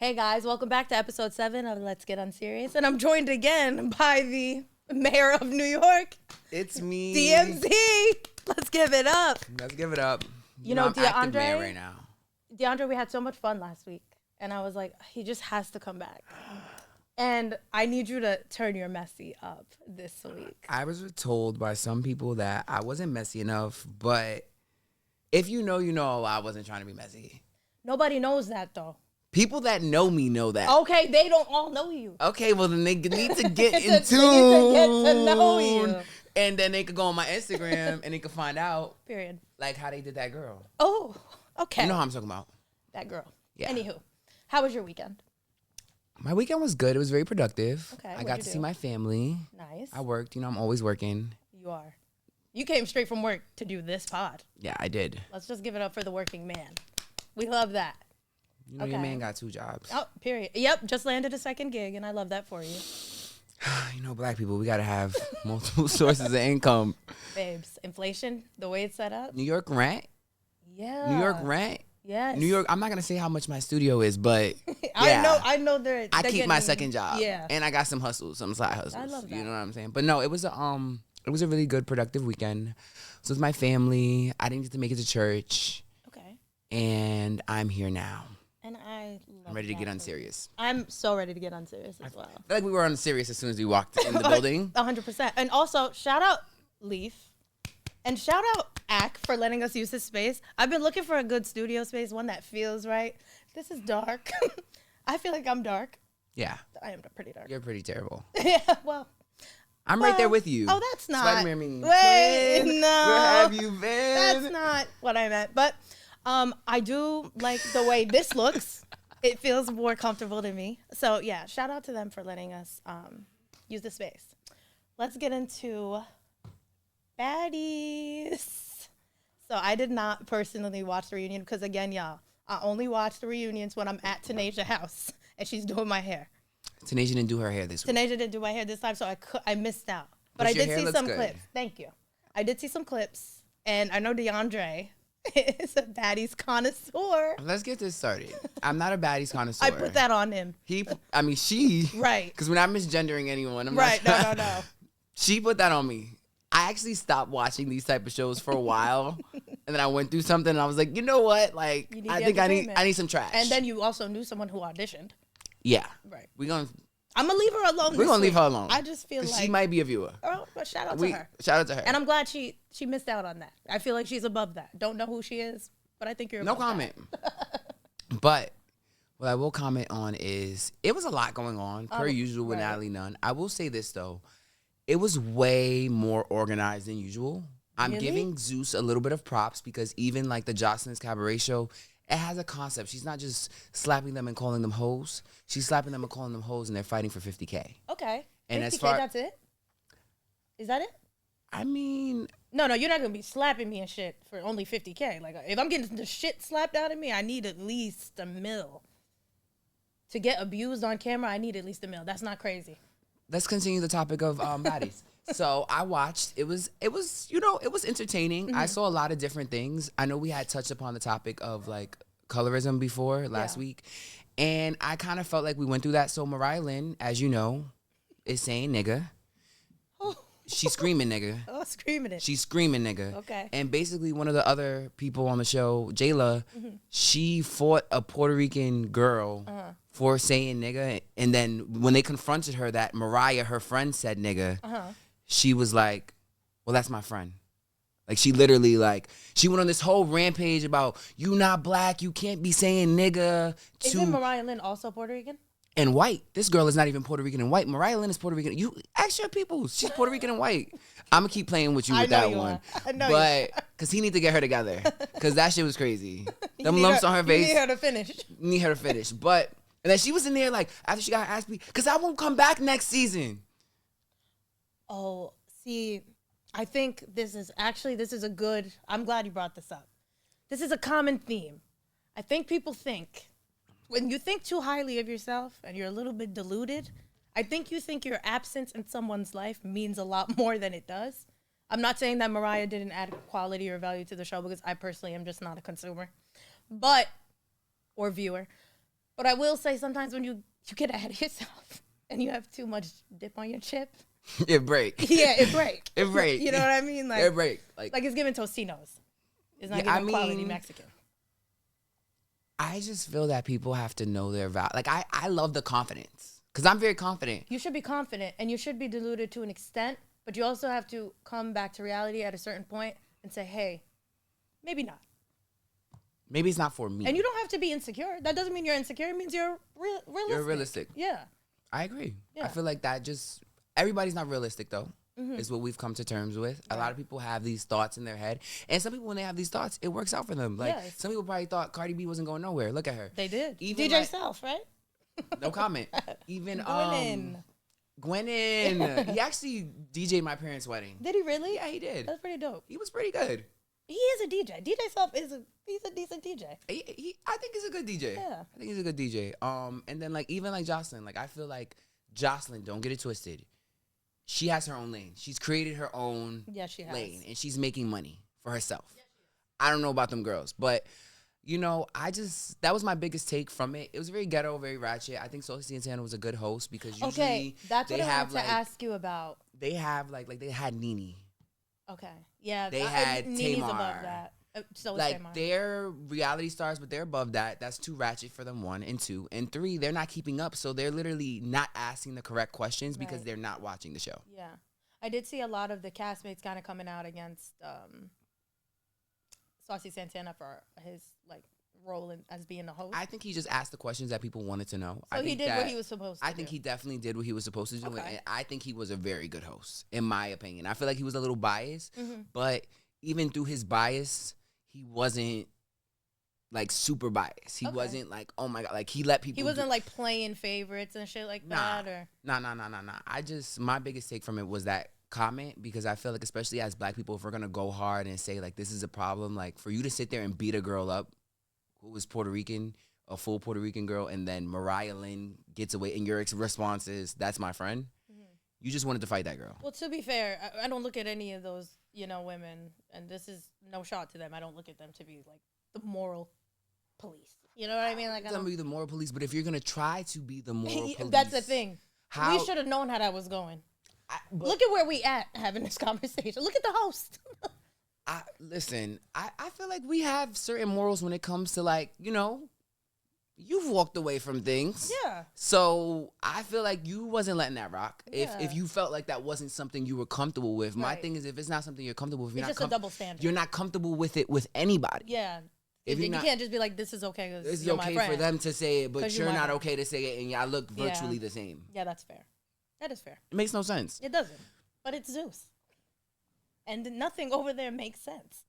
Hey guys, welcome back to episode 7 of Let's Get Unserious. And I'm joined again by the mayor of New York. It's me. DMZ. Let's give it up. Let's give it up. You know, I'm active mayor DeAndre, right now. DeAndre, we had so much fun last week. And I was like, he just has to come back. And I need you to turn your messy up this week. I was told by some people that I wasn't messy enough, but if you know, you know I wasn't trying to be messy. Nobody knows that though. People that know me know that. Okay, they don't all know you. Okay, well then they need to get in tune. They need to get to know you. And then they could go on my Instagram and they could find out. Period. Like how they did that girl. Oh, okay. You know how I'm talking about. That girl. Yeah. Anywho, how was your weekend? My weekend was good. It was very productive. Okay. I got to see my family. Nice. I worked. You know, I'm always working. You are. You came straight from work to do this pod. Yeah, I did. Let's just give it up for the working man. We love that. You know, your man got 2 jobs. Oh, period. Yep, just landed a second gig, and I love that for you. You know, black people, we got to have multiple sources of income. Babes, inflation, the way it's set up. New York rent? Yeah. New York rent? Yes. New York, I'm not going to say how much my studio is, but yeah. I know they're I keep my getting, second job. Yeah. And I got some hustles, some side hustles. I love that. You know what I'm saying? But no, it was a really good, productive weekend. So with my family, I didn't get to make it to church. Okay. And I'm here now. And I'm ready to get unserious. I'm so ready to get unserious as well. I feel like we were unserious as soon as we walked in the building. 100%. And also, shout out Leaf. And shout out Ack for letting us use his space. I've been looking for a good studio space, one that feels right. This is dark. I feel like I'm dark. Yeah. I am pretty dark. You're pretty terrible. Yeah, well. I'm right there with you. Oh, that's not. Vladimir means Wait, twin. no. Where have you been? That's not what I meant. But I do like the way this looks. It feels more comfortable to me. So, yeah, shout out to them for letting us use the space. Let's get into Baddies. So, I did not personally watch the reunion because, again, y'all, I only watch the reunions when I'm at Tanasia's house and she's doing my hair. Tanasia didn't do her hair this week. Tanasia didn't do my hair this time, so I missed out. But I your did hair see looks some good. clips. Thank you. I did see some clips, and I know DeAndre is a Baddies connoisseur. Let's get this started. I'm not a Baddies connoisseur. I put that on him. She. Right. Because we're not misgendering anyone. I'm Right. Not, No. She put that on me. I actually stopped watching these type of shows for a while, and then I went through something, and I was like, you know what? Like, I think I need some trash. And then you also knew someone who auditioned. Yeah. Right. I'm gonna leave her alone. We're gonna leave her alone. I just feel like she might be a viewer. Oh, but shout out to her. Shout out to her. And I'm glad she missed out on that. I feel like she's above that. Don't know who she is, but I think you're above no comment. But what I will comment on is it was a lot going on per usual with Natalie Nunn. I will say this though, it was way more organized than usual. I'm giving Zeus a little bit of props because even like the Jocelyn's Cabaret show, it has a concept. She's not just slapping them and calling them hoes. She's slapping them and calling them hoes, and they're fighting for $50K. Okay. And 50K, as far that's it? Is that it? I mean, No, you're not gonna be slapping me and shit for only $50K. Like, if I'm getting the shit slapped out of me, I need at least $1 million. To get abused on camera, I need at least $1 million. That's not crazy. let's continue the topic of Baddies. So I watched. It was entertaining. Mm-hmm. I saw a lot of different things. I know we had touched upon the topic of like colorism before last week, and I kind of felt like we went through that. So Mariah Lynn, as you know, is saying nigga. She's screaming nigga. Oh, screaming it. She's screaming nigga. Okay. And basically one of the other people on the show, Jayla, she fought a Puerto Rican girl for saying nigga. And then when they confronted her that Mariah, her friend, said nigga, she was like, well, that's my friend. Like, she literally, like, she went on this whole rampage about, you not black, you can't be saying nigga. Isn't Mariah Lynn also Puerto Rican? And white. This girl is not even Puerto Rican and white. Mariah Lynn is Puerto Rican. You ask your people. She's Puerto Rican and white. I'm gonna keep playing with you with that one. I know but because he need to get her together. Because that shit was crazy. Them lumps on her face. You need her to finish. Need her to finish. But and then she was in there like after she got asked me, because I won't come back next season. Oh, see, I think this is a good. I'm glad you brought this up. This is a common theme. I think people think, when you think too highly of yourself and you're a little bit deluded, I think you think your absence in someone's life means a lot more than it does. I'm not saying that Mariah didn't add quality or value to the show because I personally am just not a consumer, or viewer. But I will say sometimes when you get ahead of yourself and you have too much dip on your chip. It break. Yeah, it break. It break. You know what I mean? Like, it break. Like it's giving Tostinos. It's not giving quality Mexican. I just feel that people have to know their value. Like, I love the confidence. Because I'm very confident. You should be confident, and you should be deluded to an extent, but you also have to come back to reality at a certain point and say, hey, maybe not. Maybe it's not for me. And you don't have to be insecure. That doesn't mean you're insecure. It means you're realistic. You're realistic. Yeah. I agree. Yeah. I feel like that just, everybody's not realistic, though. Is what we've come to terms with. Right. A lot of people have these thoughts in their head. And some people, when they have these thoughts, it works out for them. Like, some people probably thought Cardi B wasn't going nowhere. Look at her. They did. Even DJ Self, right? No comment. Even Gwennon. He actually DJ'd my parents' wedding. Did he really? Yeah, he did. That's pretty dope. He was pretty good. He is a DJ. DJ Self he's a decent DJ. I think he's a good DJ. Yeah. I think he's a good DJ. And then even Jocelyn, I feel like Jocelyn, don't get it twisted. She has her own lane. She's created her own lane, and she's making money for herself. I don't know about them girls, but that was my biggest take from it. It was very ghetto, very ratchet. I think Saucy Santana was a good host because usually that's what I wanted to ask you about. They have they had Nene. Okay, yeah, they had Nene's Tamar. above that. So they're reality stars, but they're above that. That's too ratchet for them, 1 and 2. And 3, they're not keeping up, so they're literally not asking the correct questions because they're not watching the show. Yeah. I did see a lot of the castmates kind of coming out against Saucy Santana for his role as being the host. I think he just asked the questions that people wanted to know. So he did what he was supposed to do. I think he definitely did what he was supposed to do. Okay. And I think he was a very good host, in my opinion. I feel like he was a little biased, but even through his bias, he wasn't super biased. He wasn't oh my God, he let people. He wasn't playing favorites and shit like that, or. Nah. My biggest take from it was that comment, because I feel like, especially as Black people, if we're gonna go hard and say this is a problem, for you to sit there and beat a girl up who was Puerto Rican, a full Puerto Rican girl, and then Mariah Lynn gets away, and your response is, "That's my friend." You just wanted to fight that girl. Well, to be fair, I don't look at any of those, women, and this is no shot to them. I don't look at them to be the moral police. You know what I mean? I don't be the moral police, but if you're gonna try to be the moral police, that's the thing. We should have known how that was going. Look at where we at having this conversation. Look at the host. Listen, I feel like we have certain morals when it comes to you've walked away from things. Yeah. So I feel like you wasn't letting that rock. Yeah. If you felt like that wasn't something you were comfortable with. My thing is, if it's not something you're comfortable with, it's just a double standard. You're not comfortable with it with anybody. Yeah. If you can't just be this is okay. This is okay for them to say it, but you're not okay to say it, and y'all look virtually the same. Yeah, that's fair. That is fair. It makes no sense. It doesn't. But it's Zeus. And nothing over there makes sense.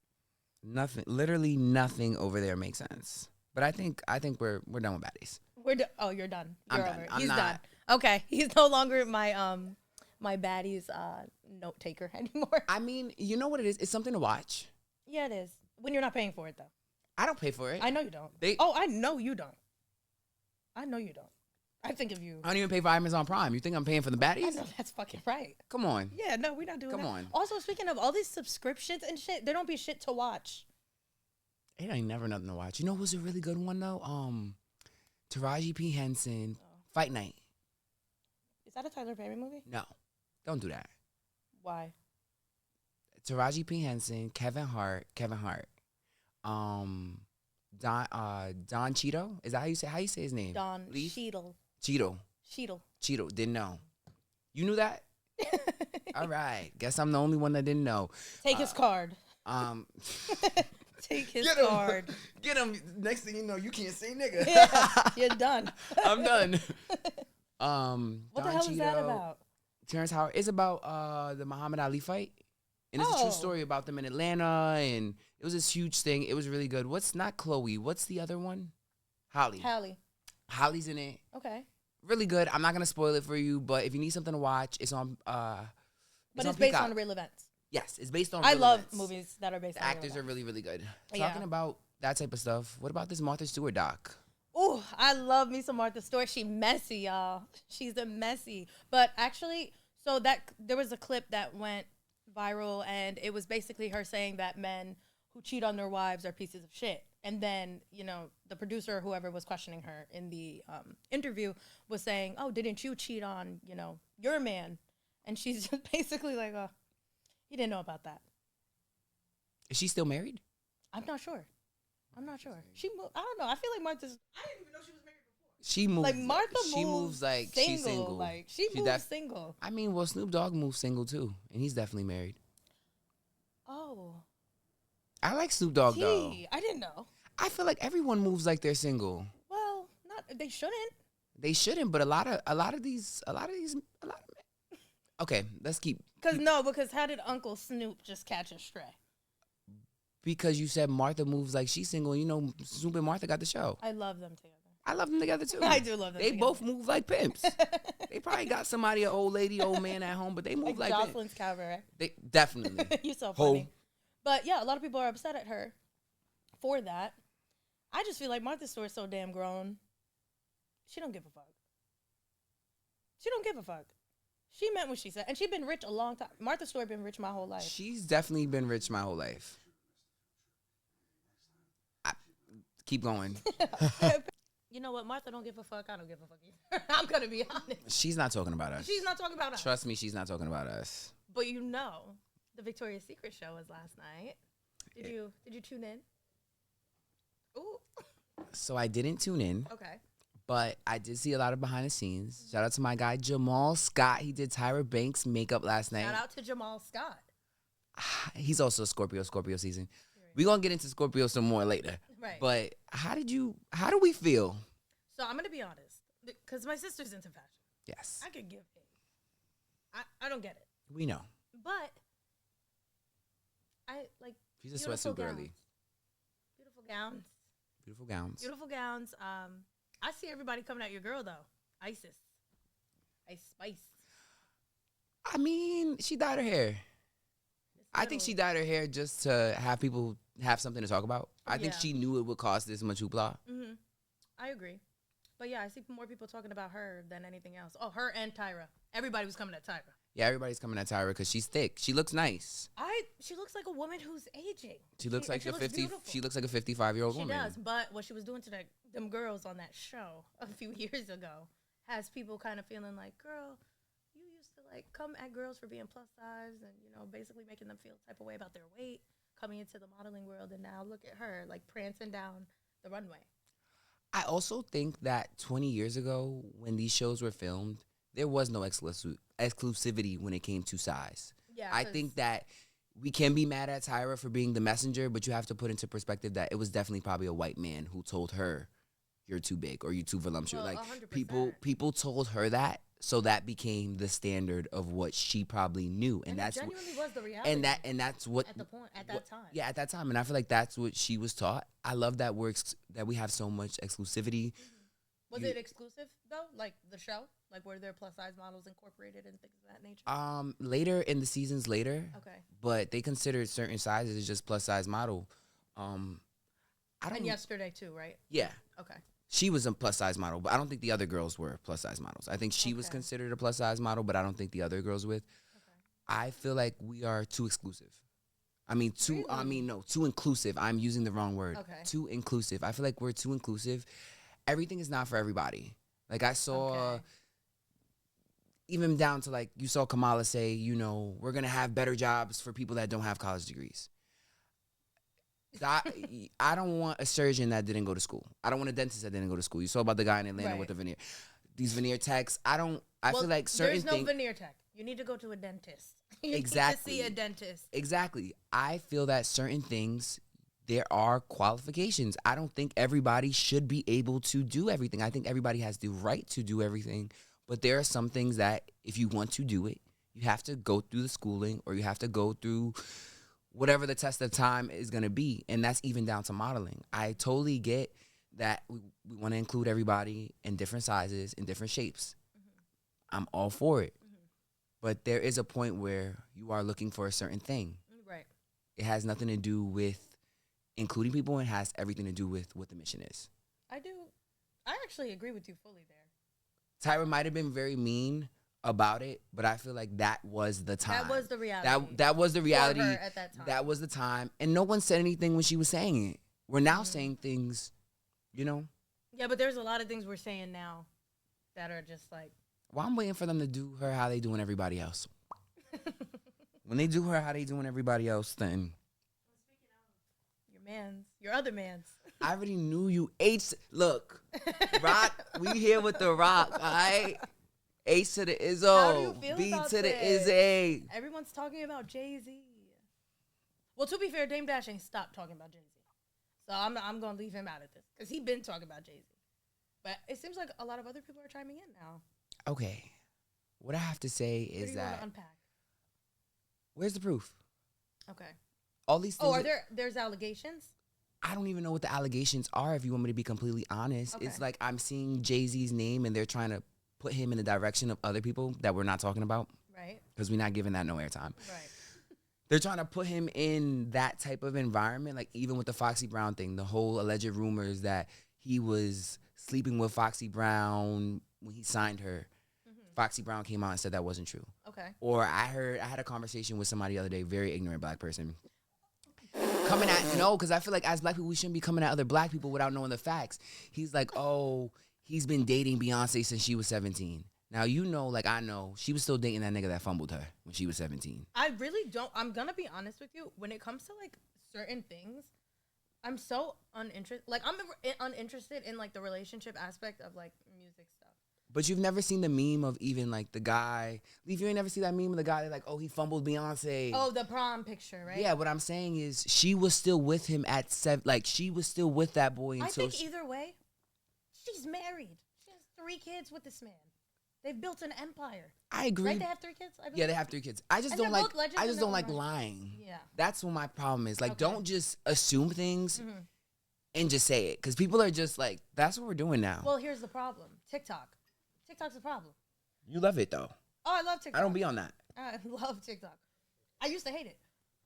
Literally nothing over there makes sense. But I think we're done with Baddies. Oh, you're done. You're over. I'm He's not. done. Okay, he's no longer my my Baddies note taker anymore. I mean, you know what it is? It's something to watch. Yeah, it is. When you're not paying for it, though. I don't pay for it. I know you don't. I know you don't. I know you don't. I think of you. I don't even pay for Amazon Prime. You think I'm paying for the Baddies? I know, that's fucking right. Come on. Yeah, no, we're not doing that. Come on. Also, speaking of all these subscriptions and shit, there don't be shit to watch. It ain't never nothing to watch. You know who's a really good one, though? Taraji P. Henson, Fight Night. Is that a Tyler Perry movie? No. Don't do that. Why? Taraji P. Henson, Kevin Hart. Don Cheeto? Is that how you say his name? Don Cheadle. Cheeto. Didn't know. You knew that? All right. Guess I'm the only one that didn't know. Take his card. Take his card. Get him. Next thing you know, you can't say nigga. Yeah, you're done. I'm done. What the hell is that about? Terrence Howard. It's about the Muhammad Ali fight. And it's a true story about them in Atlanta. And it was this huge thing. It was really good. What's not Chloe? What's the other one? Holly. Holly's in it. Okay. Really good. I'm not going to spoil it for you. But if you need something to watch, it's on But it's based on real events. Yes, it's based on real events. I love movies that are based on real actors events. are really, really good. Talking about that type of stuff, what about this Martha Stewart doc? Oh, I love me some Martha Stewart. She messy, y'all. She's a messy. But actually, so there was a clip that went viral, and it was basically her saying that men who cheat on their wives are pieces of shit. And then, the producer or whoever was questioning her in the interview was saying, oh, didn't you cheat on, your man? And she's just basically like, oh, he didn't know about that. Is she still married? I'm not sure. She moved. I don't know. I feel like Martha's. I didn't even know she was married before. She moves. Like Martha she moves like single. she's single. Like she moves single. I mean, well, Snoop Dogg moves single too, and he's definitely married. Oh. I like Snoop Dogg though. I didn't know. I feel like everyone moves like they're single. Well, they shouldn't. They shouldn't, but a lot of these. Okay, let's keep. Because how did Uncle Snoop just catch a stray? Because you said Martha moves like she's single. Snoop and Martha got the show. I love them together. I love them together too. I do love them. They together. both move like pimps. They probably got somebody, an old lady, old man at home, but they move like Jocelyn's cabaret. They definitely. You're so funny. But yeah, a lot of people are upset at her for that. I just feel like Martha Stewart's so damn grown. She don't give a fuck. She meant what she said, and she's been rich a long time. Martha Stewart been rich my whole life. She's definitely been rich my whole life. Keep going. You know what? Martha don't give a fuck. I don't give a fuck either. I'm going to be honest. She's not talking about us. She's not talking about us. Trust me, she's not talking about us. But the Victoria's Secret show was last night. Did you tune in? Ooh. So I didn't tune in. Okay. But I did see a lot of behind the scenes. Shout out to my guy, Jamal Scott. He did Tyra Banks' makeup last night. Shout out to Jamal Scott. He's also a Scorpio season. We're going to get into Scorpio some more later. Right. But how do we feel? So I'm going to be honest. Because my sister's into fashion. Yes. I could give I don't get it. We know. But I like she's a sweatsuit girly. Beautiful gowns. Beautiful gowns. I see everybody coming at your girl though. Ice Spice. I mean, she dyed her hair. I think she dyed her hair just to have people have something to talk about. I think she knew it would cause this much hoopla. Mm-hmm. I agree. But yeah, I see more people talking about her than anything else. Oh, her and Tyra. Everybody was coming at Tyra. Yeah, everybody's coming at Tyra because she's thick. She looks nice. She looks like a woman who's aging. She looks like a 55-year-old woman. She does, but what she was doing to them girls on that show a few years ago has people kind of feeling like, girl, you used to like come at girls for being plus size and basically making them feel type of way about their weight coming into the modeling world, and now look at her like prancing down the runway. I also think that 20 years ago when these shows were filmed, there was no exclusivity when it came to size. Yeah, I think that we can be mad at Tyra for being the messenger, but you have to put into perspective that it was definitely probably a white man who told her, "You're too big" or "You're too voluptuous." Well, like 100%. people told her that, so that became the standard of what she probably knew, and that's genuinely was the reality. And that's what at that time. Yeah, at that time, and I feel like that's what she was taught. I love that that we have so much exclusivity. Mm-hmm. Was it exclusive though? Like the show? Like were there plus size models incorporated and things of that nature? Later in the seasons later. Okay. But they considered certain sizes as just plus size model. And yesterday too, right? Yeah. Okay. She was a plus size model, but I don't think the other girls were plus size models. I think she was considered a plus size model, but I don't think the other girls were. Okay. I feel like we are too exclusive. Too inclusive. I'm using the wrong word. Okay. Too inclusive. I feel like we're too inclusive. Everything is not for everybody. Like I saw, even down to like, you saw Kamala say, we're going to have better jobs for people that don't have college degrees. I don't want a surgeon that didn't go to school. I don't want a dentist that didn't go to school. You saw about the guy in Atlanta with the veneer. These veneer techs, I feel like certain things. There's no veneer tech. You need to go to a dentist. You need to see a dentist. Exactly. I feel that certain things, there are qualifications. I don't think everybody should be able to do everything. I think everybody has the right to do everything. But there are some things that if you want to do it, you have to go through the schooling or you have to go through whatever the test of time is going to be. And that's even down to modeling. I totally get that we want to include everybody in different sizes, in different shapes. Mm-hmm. I'm all for it. Mm-hmm. But there is a point where you are looking for a certain thing. Right. It has nothing to do with including people and has everything to do with what the mission is. I do. I actually agree with you fully there. Tyra might have been very mean about it, but I feel like that was the time. That was the reality. That was the reality. For her at that time. That was the time. And no one said anything when she was saying it. We're now saying things, you know. Yeah, but there's a lot of things we're saying now that are just like. Well, I'm waiting for them to do her how they doing everybody else. When they do her how they doing everybody else, then. Your other mans. I already knew you. Look, Rock, we here with the Rock, all right? H to the Izzo. How do you feel B about to the this? Izzy. Everyone's talking about Jay-Z. Well, to be fair, Dame Dash ain't stopped talking about Jay-Z. So I'm going to leave him out of this because he been talking about Jay-Z. But it seems like a lot of other people are chiming in now. Okay. What I have to say is what do you that. want to unpack? Where's the proof? Okay. All these things. Oh, there's allegations? I don't even know what the allegations are, if you want me to be completely honest. Okay. It's like I'm seeing Jay-Z's name and they're trying to put him in the direction of other people that we're not talking about. Right. Because we're not giving that no airtime. Right. They're trying to put him in that type of environment, like even with the Foxy Brown thing, the whole alleged rumors that he was sleeping with Foxy Brown when he signed her. Foxy Brown came out and said that wasn't true. Okay. Or I had a conversation with somebody the other day, very ignorant black person. Because I feel like as black people, we shouldn't be coming at other black people without knowing the facts. He's like, oh, he's been dating Beyonce since she was 17. Now, like I know, she was still dating that nigga that fumbled her when she was 17. I really don't. I'm going to be honest with you. When it comes to, like, certain things, I'm so uninterested. Like, I'm uninterested in, like, the relationship aspect of, like, music stuff. But you've never seen the meme of even, like, the guy. Leaf, you ain't never see that meme of the guy that, like, oh, he fumbled Beyonce. Oh, the prom picture, right? Yeah, what I'm saying is she was still with him at 7. Like, she was still with that boy until. I think either way, she's married. She has 3 kids with this man. They've built an empire. I agree. Right? They have 3 kids? Yeah, they have 3 kids. I just don't like lying. Yeah. That's what my problem is. Like, Okay. don't just assume things and just say it. Because people are just like, that's what we're doing now. Well, here's the problem. TikTok's the problem. You love it, though. Oh, I love TikTok. I don't be on that. I love TikTok. I used to hate it.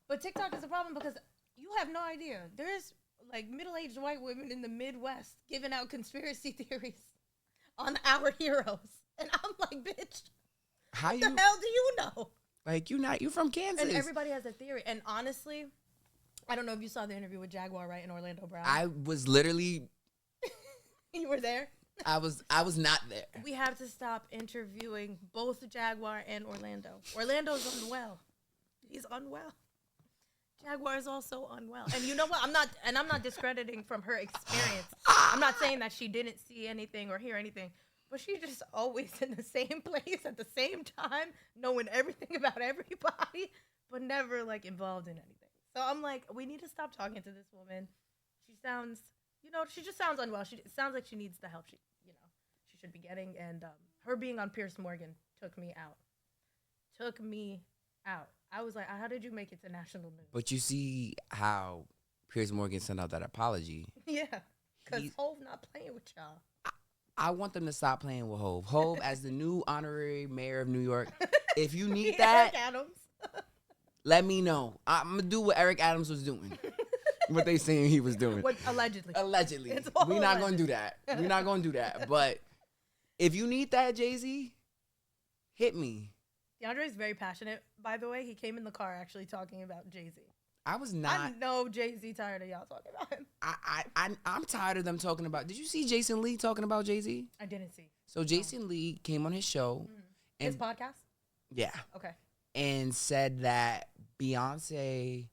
But TikTok is a problem because you have no idea. There's, like, middle-aged white women in the Midwest giving out conspiracy theories on our heroes. And I'm like, bitch, what the hell do you know? Like, you from Kansas. And everybody has a theory. And honestly, I don't know if you saw the interview with Jaguar Wright and Orlando Brown. I was literally... You were there? I was not there. We have to stop interviewing both Jaguar and Orlando. Orlando's unwell. He's unwell. Jaguar is also unwell. And you know what? I'm not discrediting from her experience. I'm not saying that she didn't see anything or hear anything. But she's just always in the same place at the same time, knowing everything about everybody, but never, like, involved in anything. So I'm like, we need to stop talking to this woman. She sounds, she just sounds unwell. It sounds like she needs the help she should be getting. And her being on Piers Morgan took me out. I was like, how did you make it to national news? But you see how Piers Morgan sent out that apology. Yeah, because Hov not playing with y'all. I want them to stop playing with Hov. Hov, as the new honorary mayor of New York, if you need that, Eric Adams. let me know. I'm going to do what Eric Adams was doing. What they saying he was doing. Allegedly. We're not going to do that. We're not going to do that. But if you need that, Jay-Z, hit me. DeAndre is very passionate, by the way. He came in the car actually talking about Jay-Z. I was not. I know Jay-Z tired of y'all talking about him. I'm tired of them talking about. Did you see Jason Lee talking about Jay-Z? I didn't see. So Jason Lee came on his show. And, his podcast? Yeah. Okay. And said that Beyonce's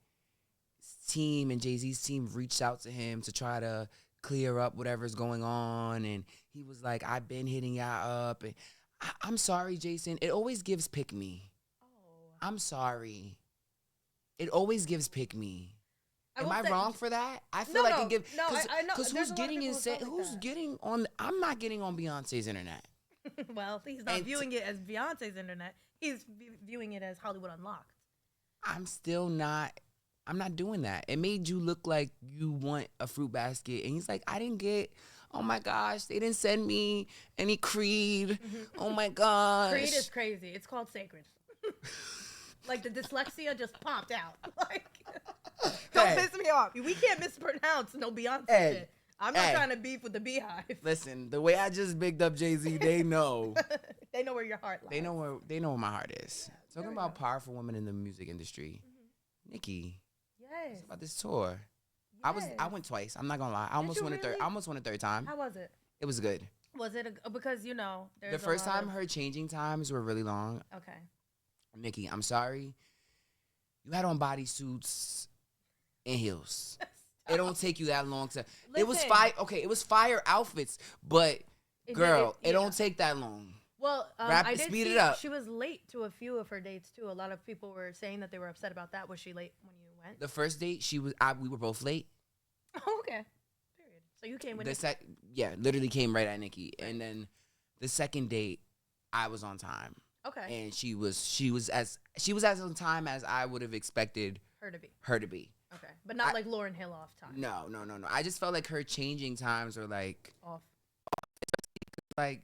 team and Jay-Z's team reached out to him to try to clear up whatever's going on. And he was like, I've been hitting y'all up. And I'm sorry, Jason. It always gives pick me. Oh. I'm sorry. It always gives pick me. Am I wrong for that? I feel like it gives. No, I know. Because who's getting on? I'm not getting on Beyonce's internet. Well, he's not viewing it as Beyonce's internet. He's viewing it as Hollywood Unlocked. I'm not doing that. It made you look like you want a fruit basket. And he's like, I didn't get, oh my gosh, they didn't send me any Creed. Oh my gosh. Creed is crazy. It's called Sacred. Like, the dyslexia just popped out. Like, don't piss me off. We can't mispronounce no Beyonce shit. I'm not trying to beef with the Beehive. Listen, the way I just bigged up Jay-Z, they know. They know where your heart lies. They know where my heart is. Talking about powerful women in the music industry. Nikki. Yes. About this tour. I went twice. I'm not gonna lie. I almost went a third. Really? I almost went a third time. How was it? It was good. Was it because you know there's The first time her changing times were really long. Okay. Nikki, I'm sorry. You had on bodysuits and heels. It don't take you that long to. Listen, it was fire. Okay, it was fire outfits, but girl, it don't take that long. Well, I did speed see it up. She was late to a few of her dates too. A lot of people were saying that they were upset about that. Was she late when you went? The first date, we were both late. Oh, okay. Period. So you came with Nikki. Yeah, literally came right at Nikki, and then the second date, I was on time. Okay. And she was as on time as I would have expected her to be. Okay, but not like Lauryn Hill off time. No. I just felt like her changing times were like off. Like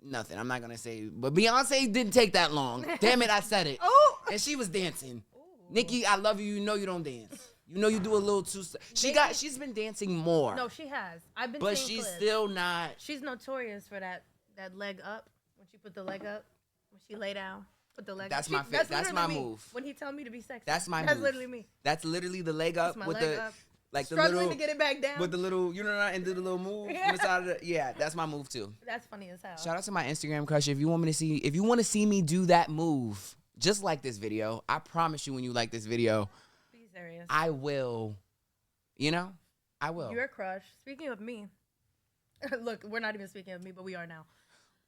nothing. I'm not gonna say, but Beyonce didn't take that long. Damn it, I said it. Oh, and she was dancing. Ooh. Nikki, I love you. You know you don't dance. You know you do a little too. She's been dancing more. No, she has. I've been. But seeing she's clips. still not. She's notorious for that leg up. When she put the leg up, when she lay down, put the leg. That's up. That's my move. When he tell me to be sexy, that's my That's move. literally me. That's literally the leg up with leg the up. like the Struggling little to get it back down with the little and do the little move Yeah. on the side of the, yeah. That's my move too. That's funny as hell. Shout out to my Instagram crush. If you want to see me do that move, just like this video, I promise you, when you like this video, Be serious. I will. You know, I will. Your crush. Speaking of me, look, we're not even speaking of me, but we are now.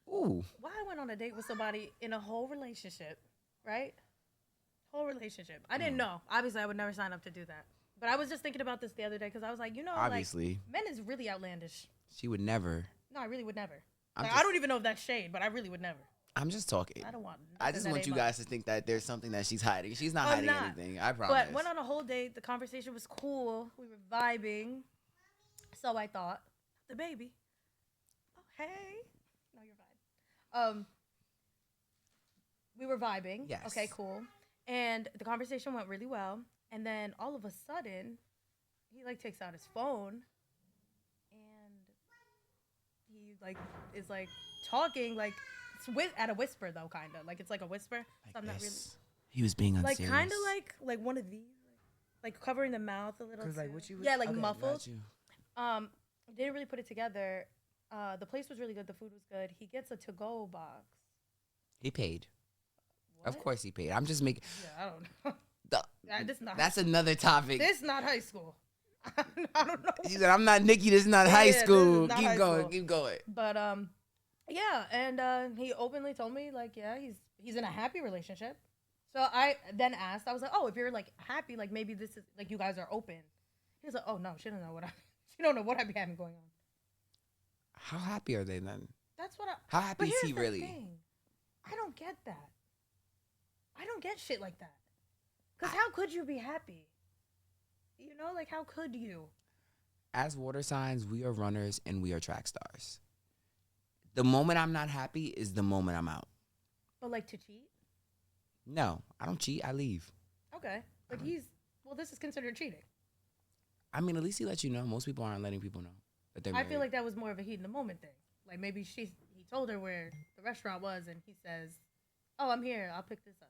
Ooh. Why I went on a date with somebody in a whole relationship, right? Whole relationship. I didn't know. Obviously, I would never sign up to do that. But I was just thinking about this the other day because I was like, obviously, men is really outlandish. She would never. No, I really would never. I don't even know if that's shade, but I really would never. I'm just talking. I don't want. I just want you guys to think that there's something that she's hiding. She's not hiding anything. I promise. But went on a whole date. The conversation was cool. We were vibing. So I thought, the baby. Oh, hey. No, you're fine. We were vibing. Yes. Okay, cool. And the conversation went really well. And then all of a sudden, he like takes out his phone, and he like is like talking like at a whisper though, kind of like it's like a whisper. Like so I'm not really. He was being unserious. Like kind of like one of these, like covering the mouth a little. Like what you was, yeah, like okay, muffled. Didn't really put it together. The place was really good. The food was good. He gets a to-go box. He paid. What? Of course he paid. I'm just making. Yeah, I don't know. That's another topic. This is not high school. I don't know. She said, "I'm not Nikki. This is not high school. Not keep high going. school. Keep going." But yeah, and he openly told me like, yeah, he's in a happy relationship. So I then asked, I was like, oh, if you're like happy, like maybe this is like you guys are open. He was like, oh no, she don't know what I be having going on. How happy are they then? That's what How happy is he really? Thing. I don't get that. I don't get shit like that. Because how could you be happy? You know, like, how could you? As water signs, we are runners and we are track stars. The moment I'm not happy is the moment I'm out. But, like, to cheat? No, I don't cheat. I leave. Okay. But this is considered cheating. I mean, at least he let you know. Most people aren't letting people know that they're married. I feel like that was more of a heat in the moment thing. Like, maybe he told her where the restaurant was, and he says, oh, I'm here. I'll pick this up.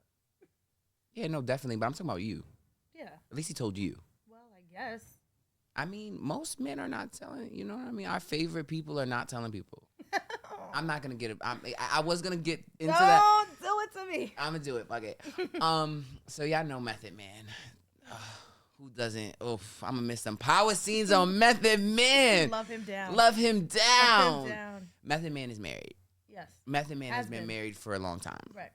Yeah, no, definitely. But I'm talking about you. Yeah. At least he told you. Well, I guess. I mean, most men are not telling, you know what I mean? Our favorite people are not telling people. I'm not going to get it. I was going to get into that. Don't do it to me. I'm going to do it. Fuck it. So y'all know Method Man. Who doesn't? Oof, I'm going to miss some power scenes on Method Man. Love him down. Love him down. Love him down. Method Man is married. Yes. Method Man has been married for a long time. Right.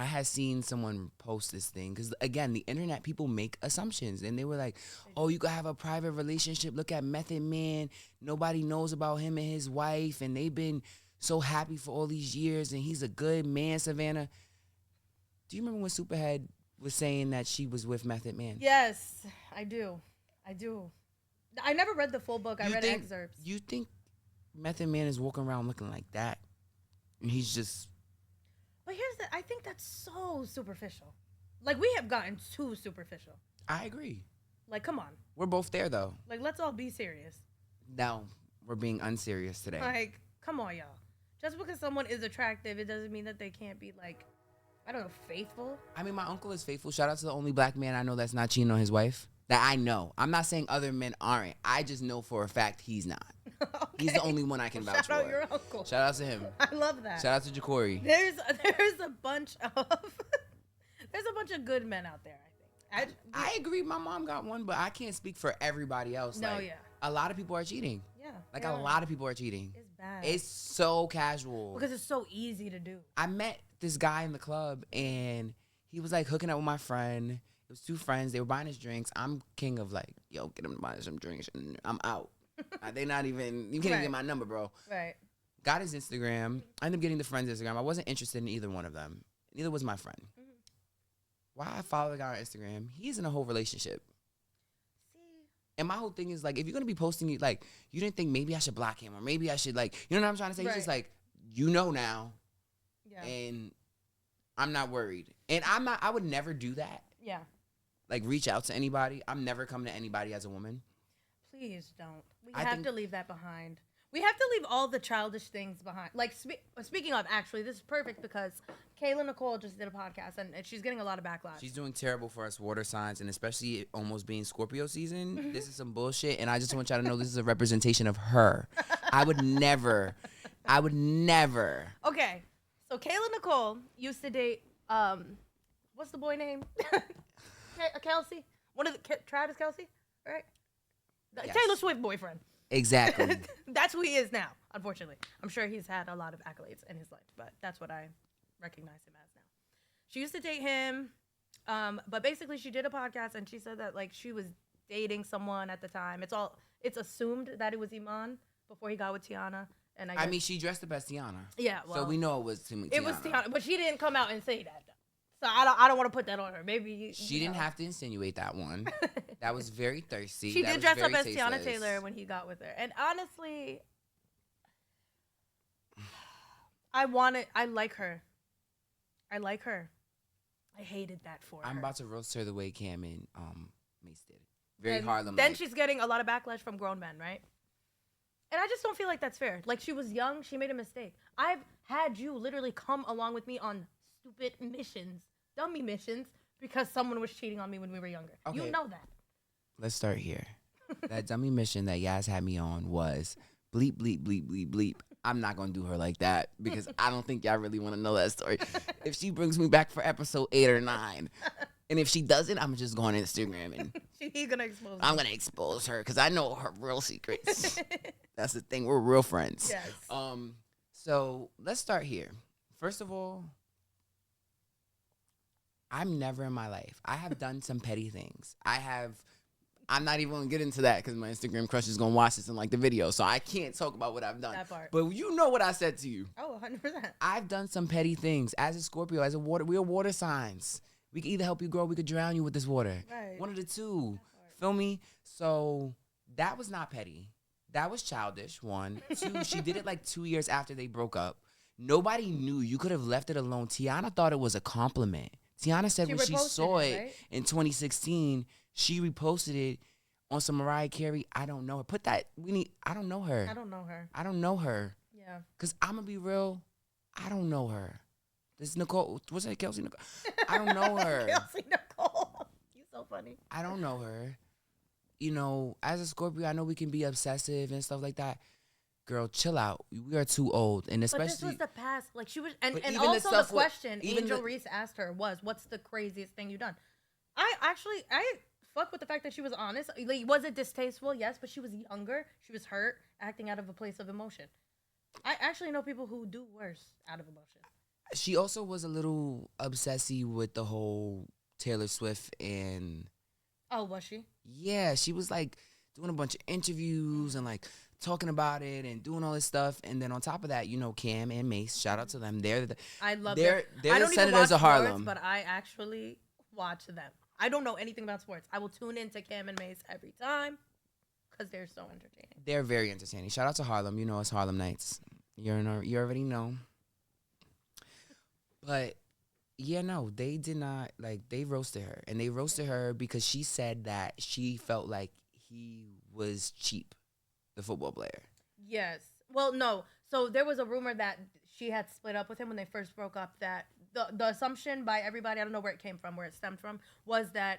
I had seen someone post this thing because, again, the internet, people make assumptions. And they were like, oh, you could have a private relationship. Look at Method Man. Nobody knows about him and his wife. And they've been so happy for all these years. And he's a good man, Savannah. Do you remember when Superhead was saying that she was with Method Man? Yes, I do. I never read the full book. I read excerpts. You think Method Man is walking around looking like that? And he's just... But I think that's so superficial. Like, we have gotten too superficial. I agree. Like, come on. We're both there, though. Like, let's all be serious. No, we're being unserious today. Like, come on, y'all. Just because someone is attractive, it doesn't mean that they can't be, like, I don't know, faithful. I mean, my uncle is faithful. Shout out to the only black man I know that's not cheating on his wife. that I know. I'm not saying other men aren't. I just know for a fact he's not. Okay. He's the only one I can vouch for. Shout out your uncle. Shout out to him. I love that. Shout out to Ja'Cory. There's a bunch of there's a bunch of good men out there. I think. I agree. My mom got one, but I can't speak for everybody else. No, like, yeah. A lot of people are cheating. Yeah. Like a lot of people are cheating. It's bad. It's so casual. Because it's so easy to do. I met this guy in the club and he was like hooking up with my friend. It was two friends. They were buying us drinks. I'm king of like, yo, get them to buy some drinks and I'm out. They not even, you can't even get my number, bro. Right. Got his Instagram. I ended up getting the friend's Instagram. I wasn't interested in either one of them. Neither was my friend. Mm-hmm. Why I follow the guy on Instagram? He's in a whole relationship. And my whole thing is, like, if you're going to be posting it, like, you didn't think maybe I should block him or maybe I should, like, you know what I'm trying to say? Right. He's just like, you know now. Yeah. And I'm not worried. And I would never do that. Yeah. Like, reach out to anybody. I'm never coming to anybody as a woman. Please don't. We have to leave that behind. We have to leave all the childish things behind. Like, speaking of, actually, this is perfect because Kayla Nicole just did a podcast, and she's getting a lot of backlash. She's doing terrible for us water signs, and especially almost being Scorpio season. This is some bullshit, and I just want y'all to know this is a representation of her. I would never. Okay, so Kayla Nicole used to date, what's the boy name? Kelsey? One of the, Travis Kelsey, right? Yes. Taylor Swift boyfriend. Exactly. That's who he is now, unfortunately. I'm sure he's had a lot of accolades in his life, but that's what I recognize him as now. She used to date him, but basically she did a podcast and she said that like she was dating someone at the time. It's assumed that it was Iman before he got with Tiana. And I mean, she dressed up as Tiana. Yeah, well, so we know it was Tiana. It was Tiana, but she didn't come out and say that though. So I don't want to put that on her. Maybe she didn't have to insinuate that one. That was very thirsty. She did dress up as Tiana Taylor when he got with her. And honestly, I like her. I like her. I hated that for her. I'm about to roast her the way Cam and Mace did. Very Harlem. Then she's getting a lot of backlash from grown men, right? And I just don't feel like that's fair. Like, she was young. She made a mistake. I've had you literally come along with me on stupid missions, dummy missions, because someone was cheating on me when we were younger. Okay. You know that. Let's start here. That dummy mission that Yaz had me on was bleep, bleep, bleep, bleep, bleep. I'm not going to do her like that because I don't think y'all really want to know that story. If she brings me back for episode 8 or 9, and if she doesn't, I'm just going on Instagram and he's going to expose her. I'm going to expose her because I know her real secrets. That's the thing. We're real friends. Yes. So let's start here. First of all, I'm never in my life. I have done some petty things. I'm not even going to get into that because my Instagram crush is going to watch this and like the video. So I can't talk about what I've done. That part. But you know what I said to you. Oh, 100%. I've done some petty things. As a Scorpio, we are water signs. We can either help you grow, we could drown you with this water. Right. One of the two. Feel me? So that was not petty. That was childish, 1. 2, she did it like 2 years after they broke up. Nobody knew. You could have left it alone. Tiana thought it was a compliment. Tiana said when she saw it in 2016, she reposted it on some Mariah Carey. I don't know her. I don't know her. I don't know her. I don't know her. Yeah. Because I'm going to be real. I don't know her. This is Nicole. What's that, Kelsey Nicole? I don't know her. Kelsey Nicole. You're so funny. I don't know her. You know, as a Scorpio, I know we can be obsessive and stuff like that. Girl, chill out. We are too old, and especially. But this was the past. Like she was, and also the question Angel Reese asked her was, "What's the craziest thing you've done?" I fuck with the fact that she was honest. Like, was it distasteful? Yes, but she was younger. She was hurt, acting out of a place of emotion. I actually know people who do worse out of emotion. She also was a little obsessive with the whole Taylor Swift and. Oh, was she? Yeah, she was like doing a bunch of interviews and like talking about it and doing all this stuff. And then on top of that, you know, Cam and Mace, shout out to them. I love them. They're the Senators of Harlem. Sports, but I actually watch them. I don't know anything about sports. I will tune into Cam and Mace every time because they're so entertaining. They're very entertaining. Shout out to Harlem. You know, it's Harlem Nights. You already know. But yeah, no, they did not, like, they roasted her. And they roasted her because she said that she felt like he was cheap, the football player. Yes. Well, no. So there was a rumor that she had split up with him when they first broke up, that the assumption by everybody, I don't know where it came from, where it stemmed from, was that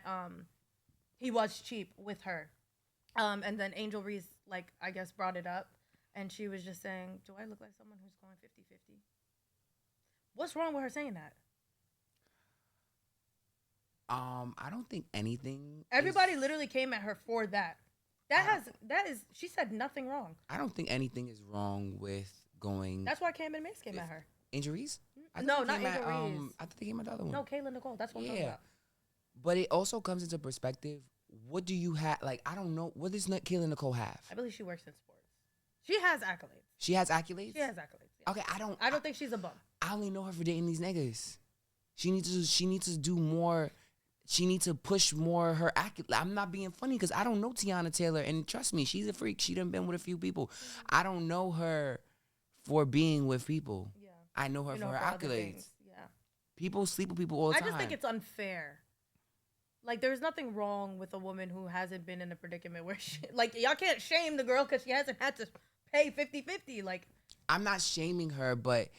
he was cheap with her. And then Angel Reese, like, I guess brought it up. And she was just saying, do I look like someone who's going 50-50? What's wrong with her saying that? I don't think anything. Everybody literally came at her for that. She said nothing wrong. I don't think anything is wrong with going. That's why Cam and Mace came at her. Injuries? No, not Angel Reese. I think they came at the other one. No, Kayla Nicole. That's what I'm talking about. But it also comes into perspective. What do you have? Like, I don't know. What does Kayla Nicole have? I believe she works in sports. She has accolades. She has accolades? She has accolades. Yeah. Okay, I don't think she's a bum. I only know her for dating these niggas. She needs to do more. She needs to push more her accolades. I'm not being funny because I don't know Tiana Taylor. And trust me, she's a freak. She done been with a few people. I don't know her for being with people. Yeah. I know her for her accolades. Yeah. People sleep with people all the time. I just think it's unfair. Like, there's nothing wrong with a woman who hasn't been in a predicament where she, like, y'all can't shame the girl because she hasn't had to pay 50-50. Like, I'm not shaming her, but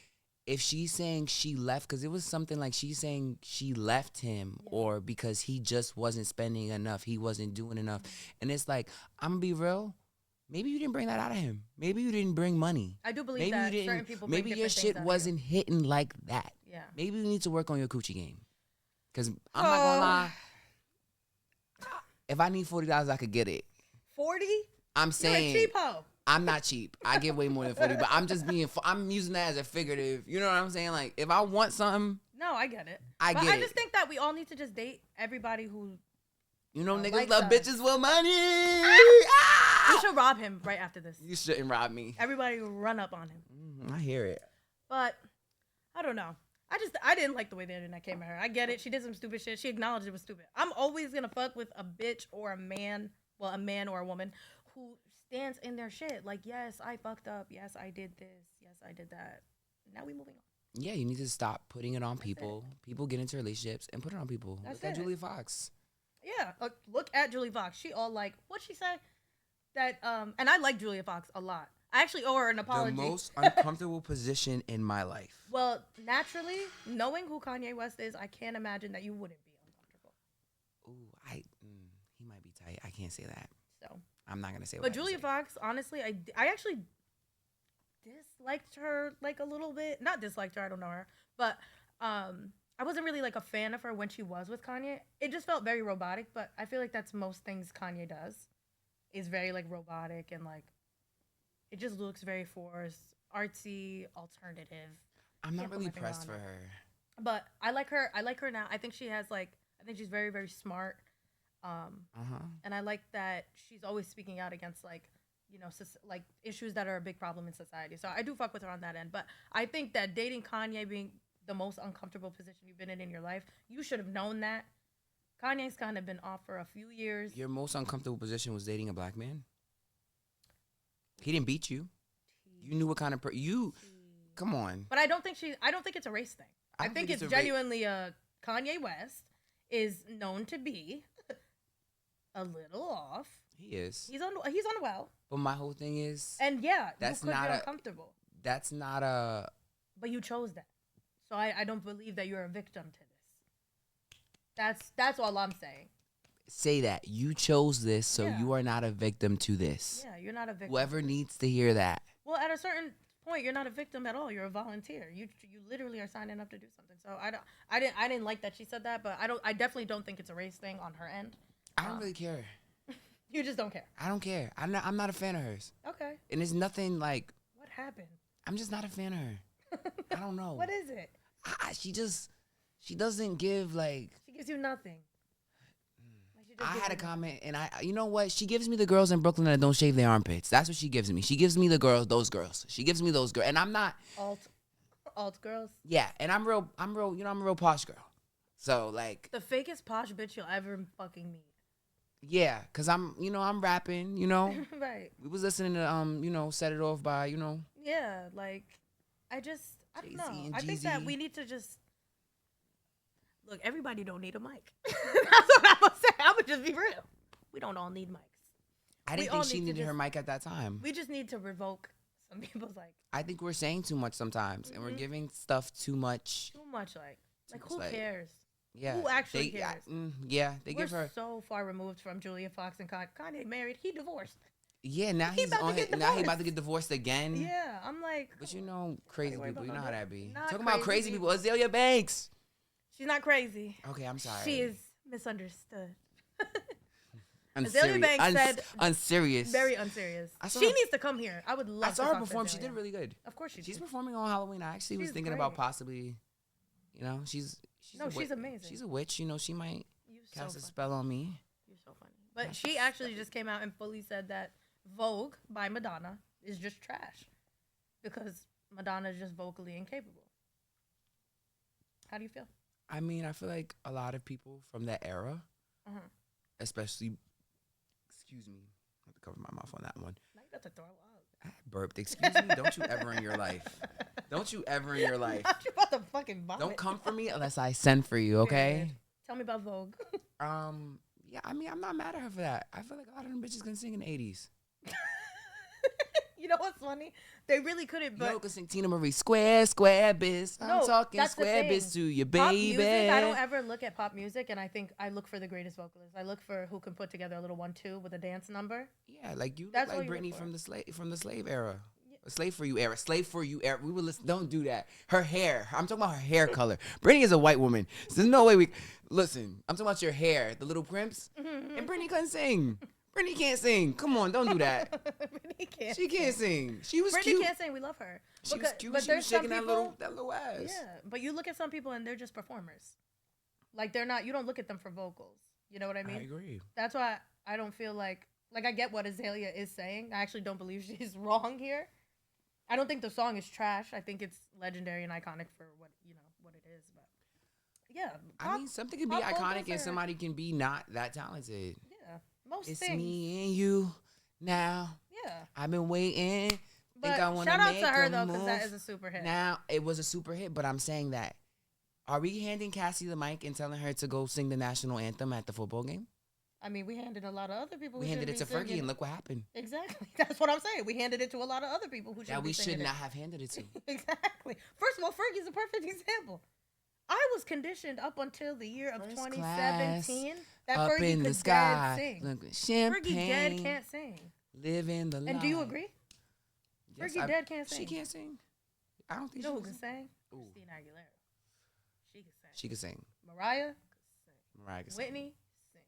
if she's saying she left, because it was something like she's saying she left him or because he just wasn't spending enough, he wasn't doing enough. And it's like, I'm going to be real. Maybe you didn't bring that out of him. Maybe you didn't bring money. I do believe that certain people bring maybe your shit wasn't hitting like that. Yeah. Maybe you need to work on your coochie game. Because I'm not going to lie. If I need $40, I could get it. 40? I'm saying. You're a cheap hoe. I'm not cheap. I get way more than 40, but I'm using that as a figurative. You know what I'm saying? Like, if I want something. No, I get it. I just think that we all need to just date everybody who. You know, niggas love bitches with money. You should rob him right after this. You shouldn't rob me. Everybody run up on him. I hear it. But, I don't know. I didn't like the way the internet came at her. I get it. She did some stupid shit. She acknowledged it was stupid. I'm always going to fuck with a bitch or a man, well, a man or a woman who stands in their shit. Like, yes, I fucked up. Yes, I did this. Yes, I did that. Now we moving on. Yeah, you need to stop putting it on people. People get into relationships and put it on people. Look at Julia Fox. Yeah, look at Julia Fox. She all like, what'd she say? That, and I like Julia Fox a lot. I actually owe her an apology. The most uncomfortable position in my life. Well, naturally, knowing who Kanye West is, I can't imagine that you wouldn't be uncomfortable. Ooh, he might be tight. I can't say that. So I'm not gonna say. But Julia Fox, honestly, I actually disliked her like a little bit. Not disliked her. I don't know her, but I wasn't really like a fan of her when she was with Kanye. It just felt very robotic. But I feel like that's most things Kanye does. Is very like robotic and like. It just looks very forced, artsy, alternative. I'm not really pressed for her. But I like her. I like her now. I think she has like. I think she's very, very smart. And I like that she's always speaking out against like, you know, like issues that are a big problem in society. So I do fuck with her on that end. But I think that dating Kanye being the most uncomfortable position you've been in your life, you should have known that. Kanye's kind of been off for a few years. Your most uncomfortable position was dating a black man? He didn't beat you. You knew what kind of come on. But I don't think it's a race thing. I think it's genuinely Kanye West is known to be a little off. He is. He's unwell. But my whole thing is. And yeah, that's you could be uncomfortable. That's not a. But you chose that, so I don't believe that you're a victim to this. That's all I'm saying. Say that you chose this, so you are not a victim to this. Yeah, you're not a victim. Whoever needs to hear that. Well, at a certain point, you're not a victim at all. You're a volunteer. You literally are signing up to do something. So I didn't like that she said that, but I definitely don't think it's a race thing on her end. I don't really care. You just don't care. I don't care. I'm not a fan of hers. Okay. And it's nothing like. What happened? I'm just not a fan of her. I don't know. What is it? She doesn't give like. She gives you nothing. I had a comment, and you know what? She gives me the girls in Brooklyn that don't shave their armpits. That's what she gives me. She gives me those girls. She gives me those girls, and I'm not alt girls. Yeah, and I'm real. You know, I'm a real posh girl. So like the fakest posh bitch you'll ever fucking meet. Yeah, cause I'm rapping. You know, right. We was listening to Set It Off by Yeah, like I don't know. I think that we need to just. Look, everybody don't need a mic. That's what I'm going to say. I'm going to just be real. We don't all need mics. I didn't think she needed her mic at that time. We just need to revoke some people's like. I think we're saying too much sometimes, and we're giving stuff too much. Too much like who cares? Yeah. Who actually cares? They We're give her. so far removed from Julia Fox and Kanye married. He divorced. Yeah, now He he's about to on. get Now he about divorced. to get divorced again. Yeah, I'm like. But you know, crazy worry people. You about know how that. that be. Not Talking about crazy crazy people. Azaelia Banks. She's not crazy. Okay, I'm sorry. She is misunderstood. Unserious. Azaelia Banks said Unserious. very unserious. saw She her- needs to come here. I would love. I saw to her talk to perform. She Azaelia. did really good. Of course she She's did. performing on Halloween. I actually was She's thinking about great. possibly, she's No, she's amazing. She's a witch. She might You're cast so a funny. spell on me. You're so funny. But she actually just came out and fully said that Vogue by Madonna is just trash because Madonna is just vocally incapable. How do you feel? I mean, I feel like a lot of people from that era, especially, excuse me, I have to cover my mouth on that one. Now you got to throw up. I burped. Excuse me. Don't you ever in your life. Don't you ever in your life. Not you about to fucking vomit. Don't come for me unless I send for you, okay? Period. Tell me about Vogue. Yeah, I mean, I'm not mad at her for that. I feel like a lot of them bitches can sing in the 80s. You know what's funny? They really couldn't, but Yo, can sing Tina Marie. Square biz. I'm No, talking that's the square thing. biz to you, pop baby. music, I don't ever look at pop music, and I think I look for the greatest vocalists. I look for who can put together a little 1-2 with a dance number. Yeah, like you look That's like what you look Britney for. from the slave era. Slave for you era. Slave for you era. We would listen. Don't do that. Her hair. I'm talking about her hair color. Britney is a white woman. So there's no way we listen. I'm talking about your hair, the little crimps. And Britney couldn't sing. Britney can't sing. Come on, don't do that. Britney can't. She can't sing. She was Britney cute. can't sing. We love her. She was cute. But She there's was some shaking people, that little ass. Yeah, but you look at some people and they're just performers. Like they're not. You don't look at them for vocals. You know what I mean? I agree. That's why I don't feel like I get what Azaelia is saying. I actually don't believe she's wrong here. I don't think the song is trash. I think it's legendary and iconic for what it is. But yeah, I mean, something can be pop iconic vocals and are- somebody can be not that talented. yeah, most It's things. me and you now. Yeah, I've been waiting. but Think I wanna shout out make to her a though, because that move. is a super hit. Now, it was a super hit, but I'm saying that. Are we handing Cassie the mic and telling her to go sing the national anthem at the football game? I mean, we handed a lot of other people. We who handed it to shouldn't be Fergie, singing and look what happened. Exactly. That's what I'm saying. We handed it to a lot of other people who should That be we should singing not have handed it to. it. Exactly. First of all, Fergie's a perfect example. I was conditioned up until the year of First 2017 that Up Fergie in could the sky, dead sing. look, Fergie dead champagne, can't sing. living the life. And do you agree? Fergie dead can't sing. She can't sing. I don't think You know who she can can sing? Ooh. Christina Aguilera. She can sing. She can sing. Mariah could sing. Mariah can sing. Whitney sing.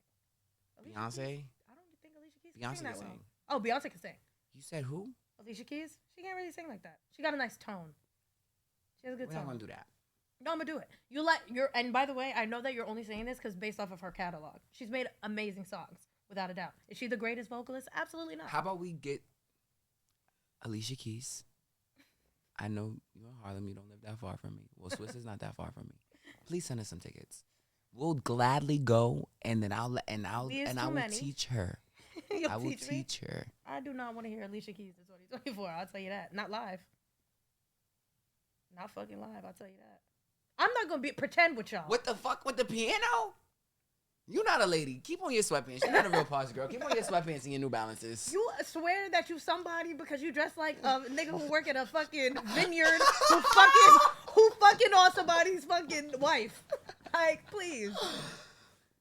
Alicia Beyonce. Keys, I don't think Alicia Keys Beyonce can sing that can well. sing. Oh, Beyonce can sing. You said who? Alicia Keys, she can't really sing like that. She got a nice tone. She has a good We're not tone. gonna do that. No, I'm gonna do it. And by the way, I know that you're only saying this because based off of her catalog, she's made amazing songs without a doubt. Is she the greatest vocalist? Absolutely not. How about we get Alicia Keys? I know you're in Harlem. You don't live that far from me. Well, Swiss is not that far from me. Please send us some tickets. We'll gladly go, and then I will many. teach her. You'll I will teach me? teach her. I do not want to hear Alicia Keys in 2024. I'll tell you that. Not live. Not fucking live. I'll tell you that. I'm not gonna pretend with y'all. What the fuck with the piano? You're not a lady. Keep on your sweatpants. You're not a real posh girl. Keep on your sweatpants and your New Balances. You swear that you somebody because you dress like a nigga who work at a fucking vineyard who fucking on somebody's fucking wife. Like, please.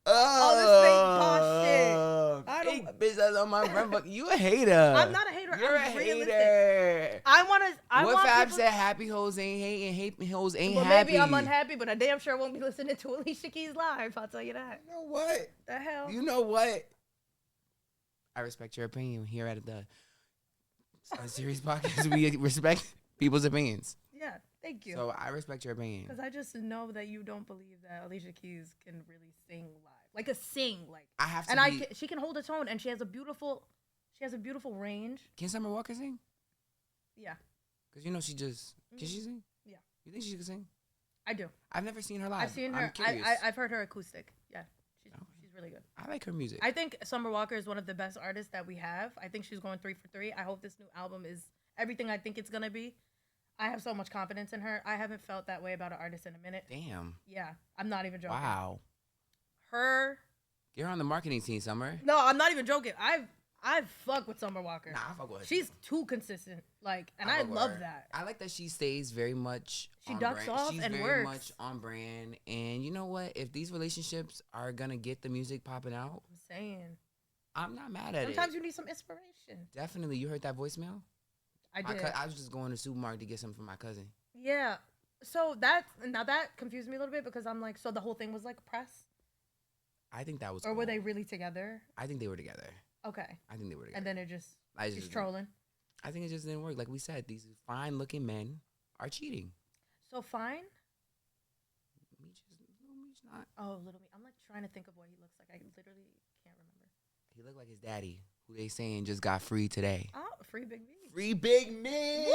Oh, this fake posh shit. I don't- fake bitch that's on my friend. But you a hater. I'm not a hater. You're I'm a realistic. hater. I What want Fab people, said? Happy hoes ain't hating. Hating hoes ain't but happy. maybe I'm unhappy, but I damn sure won't be listening to Alicia Keys live. I'll tell you that. You know what? The hell? You know what? I respect your opinion here at the Unserious podcast. We respect people's opinions. Yeah, thank you. So I respect your opinion. Because I just know that you don't believe that Alicia Keys can really sing live, like like. I have to. And she can hold a tone, and she has a beautiful range. Can Summer Walker sing? Yeah, Because you know she just. Can she sing? Yeah. You think she can sing? I do. I've never seen her live. I've seen I'm her. curious. I've heard her acoustic. Yeah, she's really good. I like her music. I think Summer Walker is one of the best artists that we have. I think she's going 3 for 3. I hope this new album is everything I think it's gonna be. I have so much confidence in her. I haven't felt that way about an artist in a minute. Damn. Yeah, I'm not even joking. Wow. Her. You're on the marketing team, Summer. No, I'm not even joking. I fuck with Summer Walker. Nah, I fuck with her. She's too consistent. Like, and I love that. I like that she stays very much She on ducks brand. off She's and very works. much on brand. And you know what? If these relationships are gonna get the music popping out, I'm saying. I'm not mad at it. Sometimes you need some inspiration. Definitely. You heard that voicemail? I did. I was just going to the supermarket to get something for my cousin. Yeah. So that confused me a little bit because I'm like, so the whole thing was like press? I think that was Or were cool. they really together? I think they were together. Okay. I think they were together. And then it just, I she's trolling. I think it just didn't work. Like we said, these fine-looking men are cheating. So fine? Meech not. Oh, Little Me. I'm like trying to think of what he looks like. I literally can't remember. He looked like his daddy, who they saying just got free today. Oh, free Big B. Free Big Meech!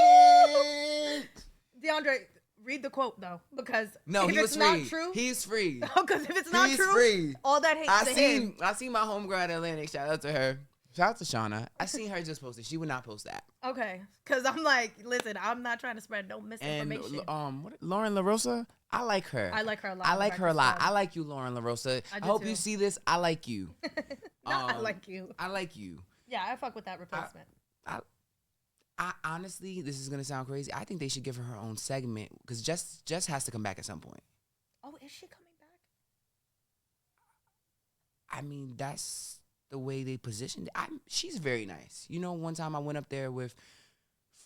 DeAndre, read the quote though, because No, if he was it's free. not true, He's free. because if it's not He's true, free. all that hate to him. I seen my homegirl at Atlantic. Shout out to her. Shout out to Shauna. I seen her just post it. She would not post that. Okay, because I'm like, listen, I'm not trying to spread no misinformation. And Lauren LaRosa, I like her. I like her a lot. I like her a lot. I like you, Lauren LaRosa. I do hope too. you see this. I like you. I like you. I like you. Yeah, I fuck with that replacement. I honestly, this is gonna sound crazy. I think they should give her her own segment because Jess has to come back at some point. Oh, is she coming back? I mean, that's the way they positioned it. She's very nice. You know, one time I went up there with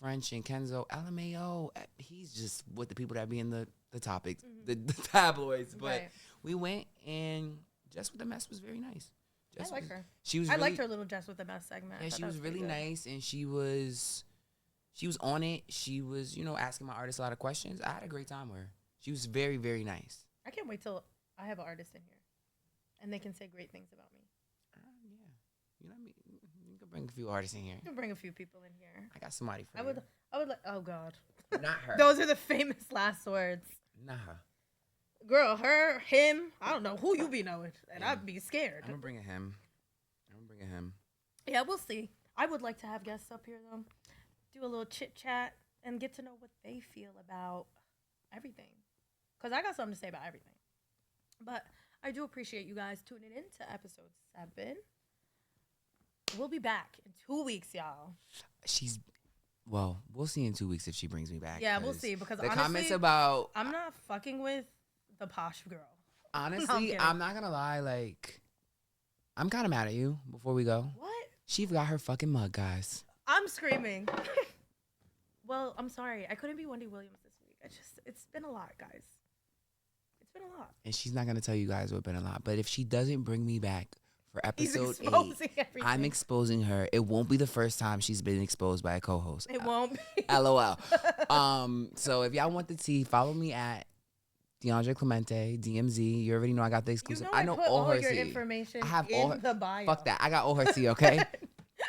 French and Kenzo, LMAO. He's just with the people that be in the topics, the tabloids. But Right. we went, and Jess with the Mess was very nice. I like her. She was. I really, liked her little Jess with the Mess segment. Yeah, she was really nice, and she was on it. She was, asking my artist a lot of questions. I had a great time with her. She was very, very nice. I can't wait till I have an artist in here, and they can say great things about me. Yeah, you can bring a few artists in here. You can bring a few people in here. I got somebody for I would like. Oh God. Not her. Those are the famous last words. Not her. Girl, her, him. I don't know who you be knowing, and I'd be scared. I'm gonna bring him. Yeah, we'll see. I would like to have guests up here though, do a little chit chat and get to know what they feel about everything, cause I got something to say about everything. But I do appreciate you guys tuning in to episode 7. We'll be back in 2 weeks, y'all. We'll see in 2 weeks if she brings me back. Yeah, we'll see, because the honestly, comments about I'm not fucking with the posh girl. Honestly, I'm not gonna lie. Like, I'm kind of mad at you. Before we go, What? she got her fucking mug, guys. I'm screaming. Well, I'm sorry. I couldn't be Wendy Williams this week. It's been a lot, guys. It's been a lot. And she's not gonna tell you guys what's been a lot. But if she doesn't bring me back for He's episode 8, everything. I'm exposing her. It won't be the first time she's been exposed by a co-host. It won't be. LOL. So if y'all want the tea, follow me at DeAndre Clemente, DMZ. You already know I got the exclusive. I know put all her your tea. information I have in all her, the bio. Fuck that. I got all her tea, okay?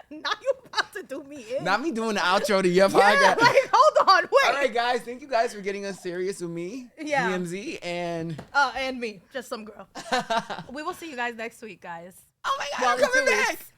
Now you about to do me in. Not me doing the outro to your yeah, podcast. like, hold on, wait. All right, guys. Thank you guys for getting Unserious with me, Yeah. DMZ, and... And me, just some girl. We will see you guys next week, guys. Oh my God, Well, I'm coming in 2 back. weeks.